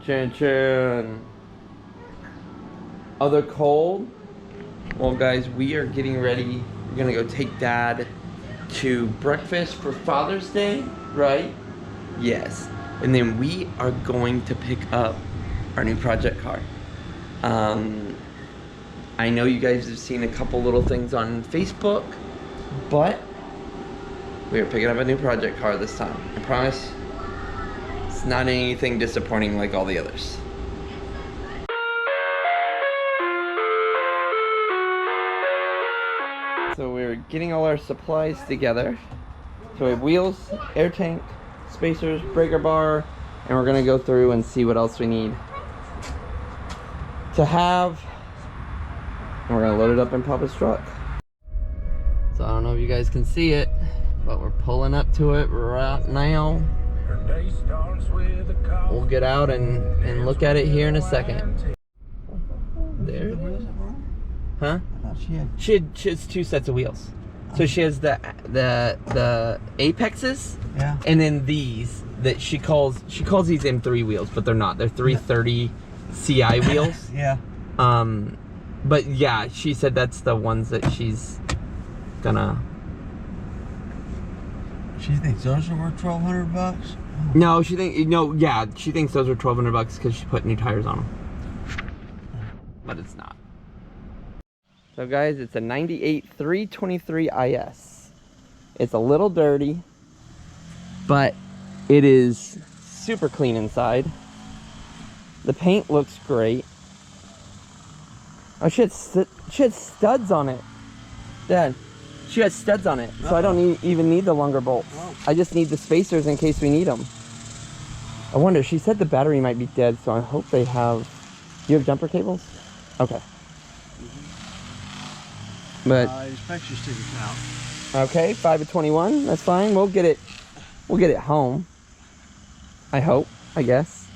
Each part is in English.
Chin chin. Oh, they're cold? Well, guys, we are getting ready. We're gonna go take Dad to breakfast for Father's Day, right? Yes. And then we are going to pick up our new project car. I know you guys have seen a couple little things on Facebook, but we are picking up a new project car this time. I promise it's not anything disappointing like all the others. So we're getting all our supplies together. So we have wheels, air tank, spacers, breaker bar, and we're gonna go through and see what else we need to have. And we're gonna load it up in Papa's truck. So I don't know if you guys can see it, but we're pulling up to it right now. We'll get out and look at it here in a second. There it is. Huh? She has two sets of wheels. So she has the Apexes, yeah, and then these that she calls these M3 wheels, but they're not. They're 330 CI wheels. Yeah. But yeah, she said that's the ones that she's gonna. She thinks those are worth $1,200. No, she thinks those are $1,200 because she put new tires on them. But it's not. So guys, it's a 98 323 IS. It's a little dirty, but it is super clean inside. The paint looks great. Oh, she had studs on it. Dad, she has studs on it, so I don't even need the longer bolts. I just need the spacers in case we need them. I wonder, she said the battery might be dead, so I hope they have... You have jumper cables? Okay. But inspection stickers out. Okay, 5 of 21. That's fine. We'll get it home. I hope. I guess.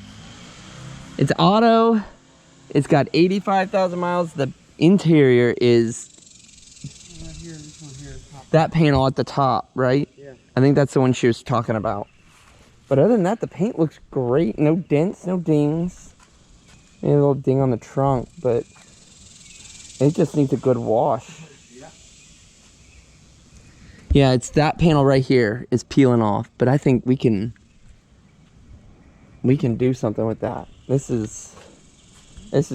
It's auto. It's got 85,000 miles. The interior is right here, this one here, that panel at the top, right? Yeah. I think that's the one she was talking about. But other than that, the paint looks great. No dents, no dings. Maybe a little ding on the trunk, but it just needs a good wash. Yeah, it's that panel right here is peeling off, but I think we can do something with that. This is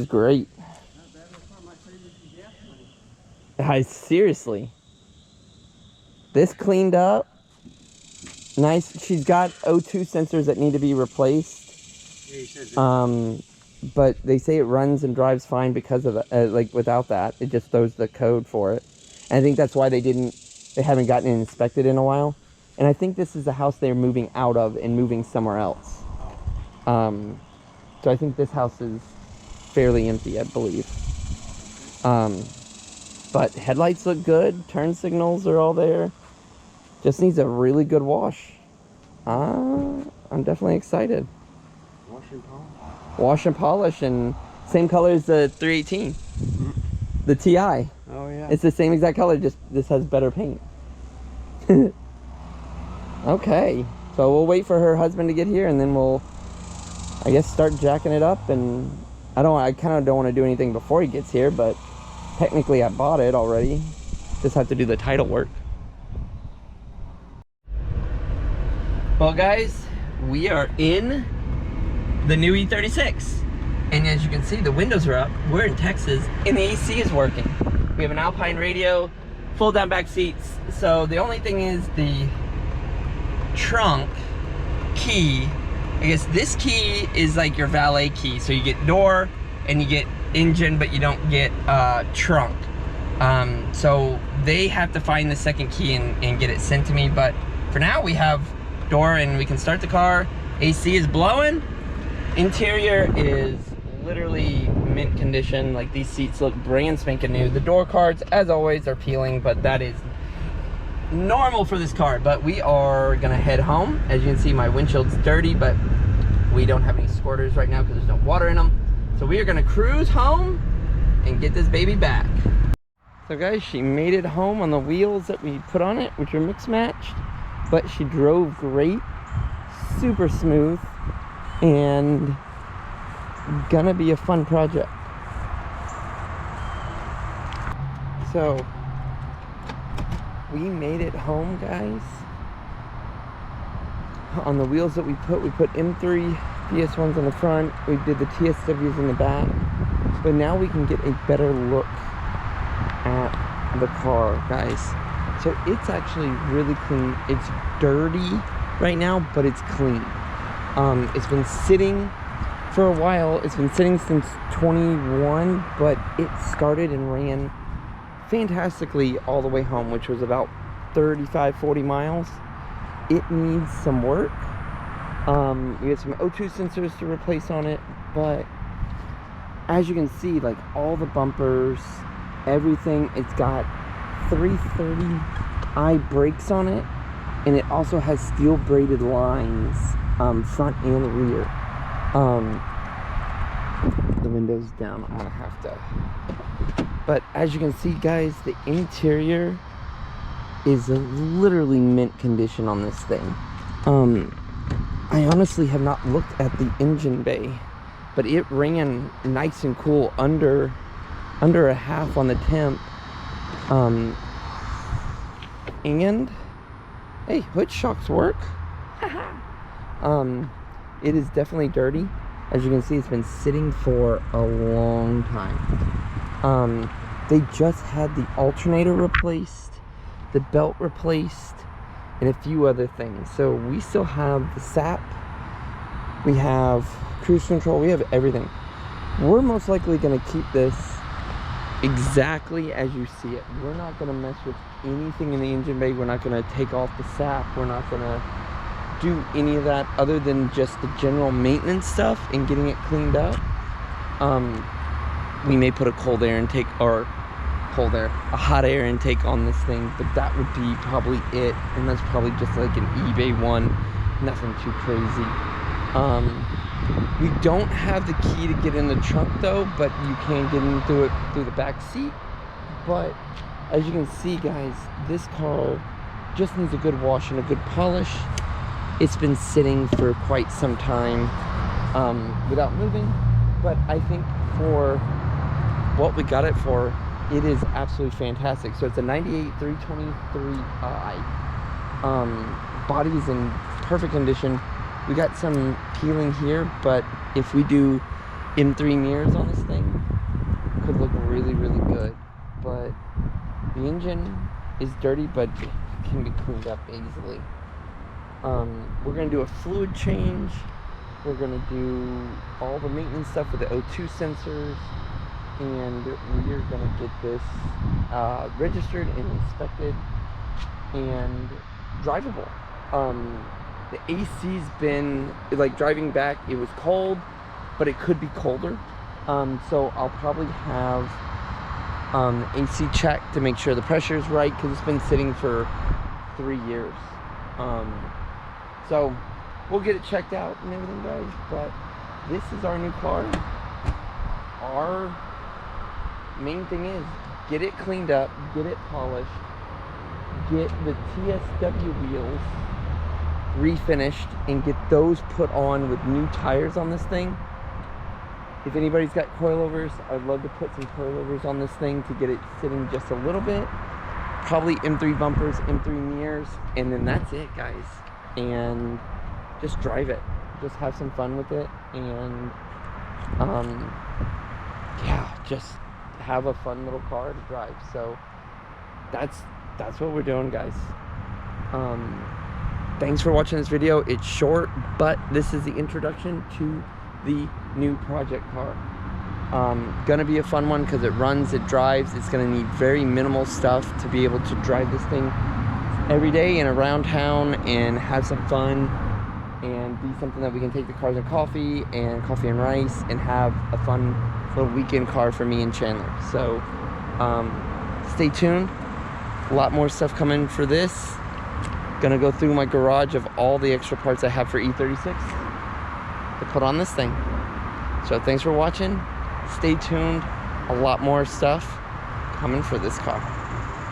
great. Seriously. This cleaned up. Nice. She's got O2 sensors that need to be replaced. Yeah, he said that. But they say it runs and drives fine because of like without that. It just throws the code for it. And I think that's why they haven't gotten it inspected in a while. And I think this is the house they're moving out of and moving somewhere else. So I think this house is fairly empty, I believe. But headlights look good. Turn signals are all there. Just needs a really good wash. I'm definitely excited. Wash and polish. Wash and polish, and same color as the 318. The TI. Oh yeah. It's the same exact color, just this has better paint. Okay, so we'll wait for her husband to get here, and then we'll, I guess, start jacking it up. And I kind of don't want to do anything before he gets here, but technically I bought it already. Just have to do the title work. Well guys, we are in the new E36. And as you can see, the windows are up. We're in Texas, and the AC is working. We have an Alpine radio, full down back seats. So the only thing is the trunk key. I guess this key is like your valet key. So you get door and you get engine, but you don't get trunk. So they have to find the second key and get it sent to me. But for now, we have door and we can start the car. AC is blowing. Interior is literally mint condition. Like, these seats look brand spanking new. The door cards, as always, are peeling, but that is normal for this car. But we are gonna head home. As you can see, my windshield's dirty, but we don't have any squirters right now because there's no water in them. So we are gonna cruise home and get this baby back. So guys, she made it home on the wheels that we put on it, which are mix matched, but she drove great, super smooth, and gonna be a fun project. So we made it home, guys. On the wheels that we put M3 DS1s on the front. We did the TSWs in the back. But now we can get a better look at the car, guys. So it's actually really clean. It's dirty right now, but it's clean. It's been sitting for a while. It's been sitting since 21, but it started and ran fantastically all the way home, which was about 35-40 miles. It needs some work. We had some O2 sensors to replace on it, but as you can see, like all the bumpers, everything, it's got 330i brakes on it, and it also has steel braided lines, front and rear. The window's down, I'm gonna have to. But as you can see, guys, the interior is literally mint condition on this thing. I honestly have not looked at the engine bay, but it ran nice and cool, under a half on the temp. And hey, hood shocks work. It is definitely dirty. As you can see, it's been sitting for a long time. They just had the alternator replaced, the belt replaced, and a few other things. So we still have the SAP, we have cruise control, we have everything. We're most likely going to keep this exactly as you see it. We're not going to mess with anything in the engine bay. We're not going to take off the SAP. We're not going to do any of that other than just the general maintenance stuff and getting it cleaned up. We may put a cold air intake, or a hot air intake on this thing, but that would be probably it, and that's probably just like an eBay one, nothing too crazy. We don't have the key to get in the trunk though, but you can get into it through the back seat. But as you can see, guys, this car just needs a good wash and a good polish. It's been sitting for quite some time without moving, but I think for what we got it for, it is absolutely fantastic. So it's a 98 323i. Body's in perfect condition. We got some peeling here, but if we do M3 mirrors on this thing, it could look really, really good. But the engine is dirty, but it can be cleaned up easily. We're gonna do a fluid change. We're gonna do all the maintenance stuff with the O2 sensors, and we are gonna get this registered and inspected and drivable. The AC's been, like, driving back, it was cold, but it could be colder. So I'll probably have AC checked to make sure the pressure is right, because it's been sitting for 3 years. So we'll get it checked out and everything, guys. But this is our new car. Our main thing is get it cleaned up, get it polished, get the TSW wheels refinished, and get those put on with new tires on this thing. If anybody's got coilovers, I'd love to put some coilovers on this thing to get it sitting just a little bit. Probably M3 bumpers, M3 mirrors, and then that's it, guys. And just drive it, just have some fun with it, and yeah, just have a fun little car to drive. So that's what we're doing, guys. Thanks for watching this video. It's short, but this is the introduction to the new project car. Gonna be a fun one because it runs, it drives. It's gonna need very minimal stuff to be able to drive this thing every day and around town and have some fun and be something that we can take the cars and coffee and rice and have a fun little weekend car for me and Chandler. So stay tuned. A lot more stuff coming for this. Gonna go through my garage of all the extra parts I have for E36 to put on this thing. So thanks for watching. Stay tuned. A lot more stuff coming for this car.